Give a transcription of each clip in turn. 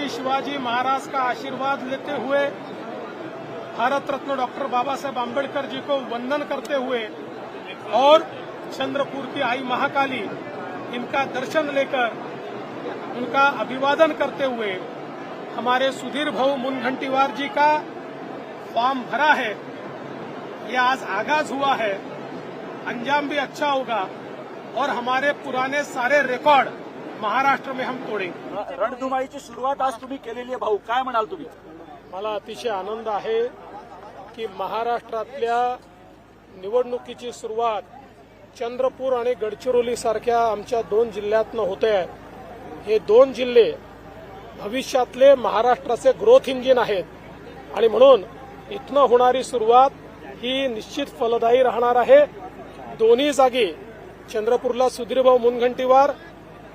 छत्रपति शिवाजी महाराज का आशीर्वाद लेते हुए भारत रत्न डॉक्टर बाबा साहेब आम्बेडकर जी को वंदन करते हुए और चंद्रपुर की आई महाकाली इनका दर्शन लेकर उनका अभिवादन करते हुए हमारे सुधीर भाऊ मुनघंटीवार जी का फॉर्म भरा है। ये आज आगाज हुआ है, अंजाम भी अच्छा होगा और हमारे पुराने सारे रेकॉर्ड महाराष्ट्र में हम तोडेंगे। रणधुमाळीची सुरुवात आज तुम्ही केलेली आहे भाऊ, काय म्हणाल तुम्ही? मला अतिशय आनंद आहे की महाराष्ट्रातल्या निवडणुकीची सुरुवात चंद्रपूर आणि गडचिरोली सारख्या आमच्या 2 जिल्ह्यातनं होते आहे। हे 2 जिल्हे भविष्यातले महाराष्ट्राचे ग्रोथ इंजिन आहेत आणि म्हणून इथनं होणारी सुरुवात ही निश्चित फलदायी राहणार आहे। दोन्ही जागी चंद्रपूरला सुधीरभाऊ मुनघंटीवार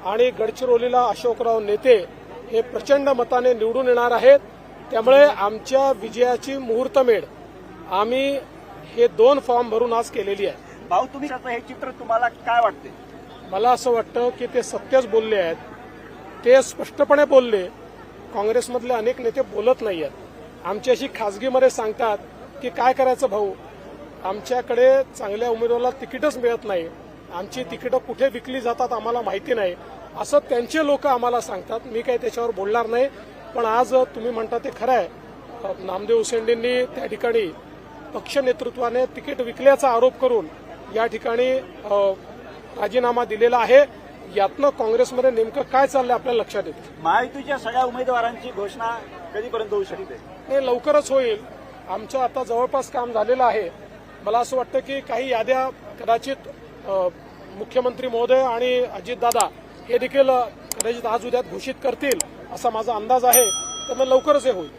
आणि गडचिरोलीला अशोकराव नेते हे प्रचंड मताने निवडून येणार आहेत। त्यामुळे आमच्या विजयाची मुहूर्तमेढ आम्ही हे 2 फॉर्म भरून आज केलेली आहे। भाऊ तुम्ही हे चित्र तुम्हाला काय वाटते? मला असं वाटतं की ते सत्यच बोलले आहेत, ते स्पष्टपणे बोलले। काँग्रेसमधले अनेक नेते बोलत नाही आहेत, आमच्याशी खासगीमध्ये सांगतात की काय करायचं भाऊ, आमच्याकडे चांगल्या उमेदवाराला तिकीटच मिळत नाही, आमची तिकीटं कुठे विकली जातात आम्हाला माहिती नाही, असं त्यांचे लोक आम्हाला सांगतात। मी काही त्याच्यावर बोलणार नाही, पण आज तुम्ही म्हणता ते खरं आहे, नामदेव उसेंडींनी त्या ठिकाणी पक्ष नेतृत्वाने तिकीट विकल्याचा आरोप करून या ठिकाणी राजीनामा दिलेला आहे। यातनं काँग्रेसमध्ये नेमकं काय चाललंय आपल्याला लक्षात येतं। महायुतीच्या सगळ्या उमेदवारांची घोषणा कधीपर्यंत होऊ शकते? हे लवकरच होईल, आमचं आता जवळपास काम झालेलं आहे। मला असं वाटतं की काही याद्या कदाचित मुख्यमंत्री महोदय आणि अजितदादा हे देखील कदाचित आज उद्यात घोषित करतील असा माझा अंदाज आहे, त्यामुळे लवकरच हे होईल।